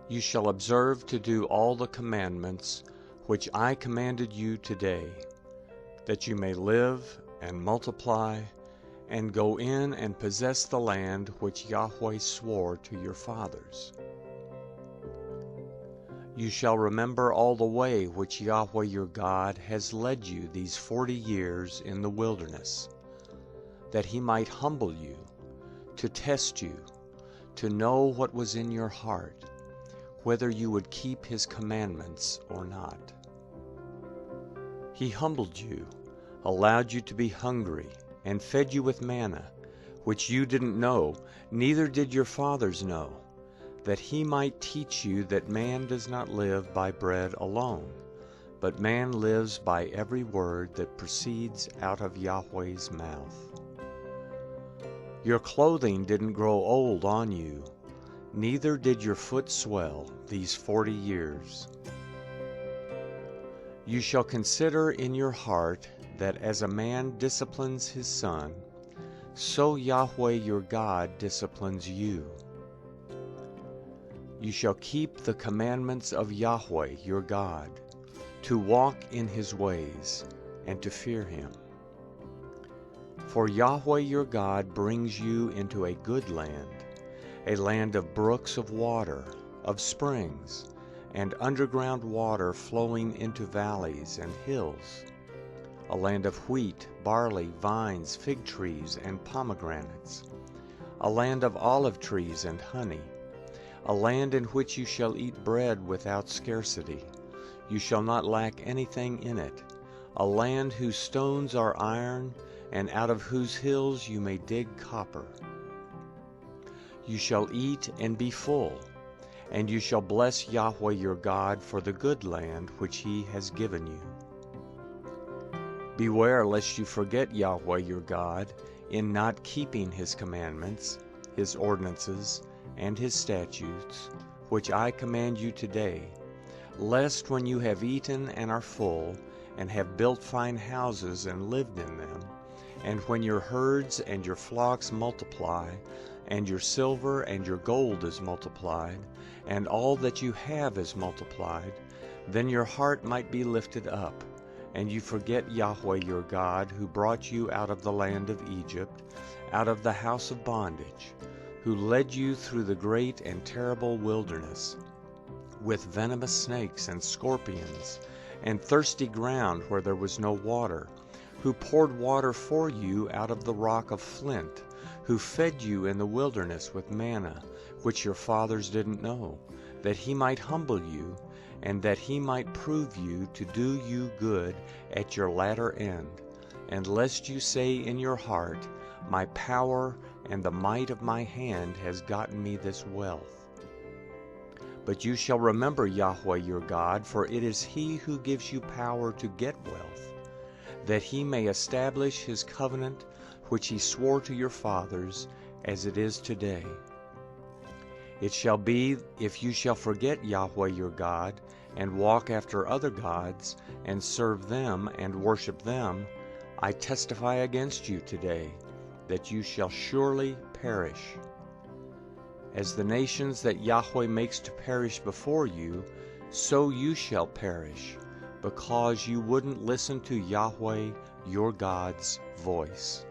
You shall observe to do all the commandments which I commanded you today, that you may live and multiply, and go in and possess the land which Yahweh swore to your fathers. You shall remember all the way which Yahweh your God has led you these 40 years in the wilderness, that he might humble you, to test you, to know what was in your heart, whether you would keep his commandments or not. He humbled you, allowed you to be hungry, and fed you with manna, which you didn't know, neither did your fathers know, that he might teach you that man does not live by bread alone, but man lives by every word that proceeds out of Yahweh's mouth. Your clothing didn't grow old on you, neither did your foot swell these 40 years. You shall consider in your heart that as a man disciplines his son, so Yahweh your God disciplines you. You shall keep the commandments of Yahweh your God, to walk in his ways, and to fear him. For Yahweh your God brings you into a good land, a land of brooks of water, of springs, and underground water flowing into valleys and hills, a land of wheat, barley, vines, fig trees, and pomegranates, a land of olive trees and honey, a land in which you shall eat bread without scarcity. You shall not lack anything in it, a land whose stones are iron, and out of whose hills you may dig copper. You shall eat and be full, and you shall bless Yahweh your God for the good land which he has given you. Beware lest you forget Yahweh your God in not keeping his commandments, his ordinances, and his statutes, which I command you today, lest when you have eaten and are full, and have built fine houses and lived in them, and when your herds and your flocks multiply, and your silver and your gold is multiplied, and all that you have is multiplied, then your heart might be lifted up, and you forget Yahweh your God, who brought you out of the land of Egypt, out of the house of bondage, who led you through the great and terrible wilderness, with venomous snakes and scorpions, and thirsty ground where there was no water, who poured water for you out of the rock of flint, who fed you in the wilderness with manna, which your fathers didn't know, that he might humble you, and that he might prove you to do you good at your latter end, and lest you say in your heart, my power and the might of my hand has gotten me this wealth. But you shall remember Yahweh your God, for it is he who gives you power to get wealth, that he may establish his covenant which he swore to your fathers, as it is today. It shall be, if you shall forget Yahweh your God, and walk after other gods, and serve them and worship them, I testify against you today, that you shall surely perish. As the nations that Yahweh makes to perish before you, so you shall perish, because you wouldn't listen to Yahweh your God's voice.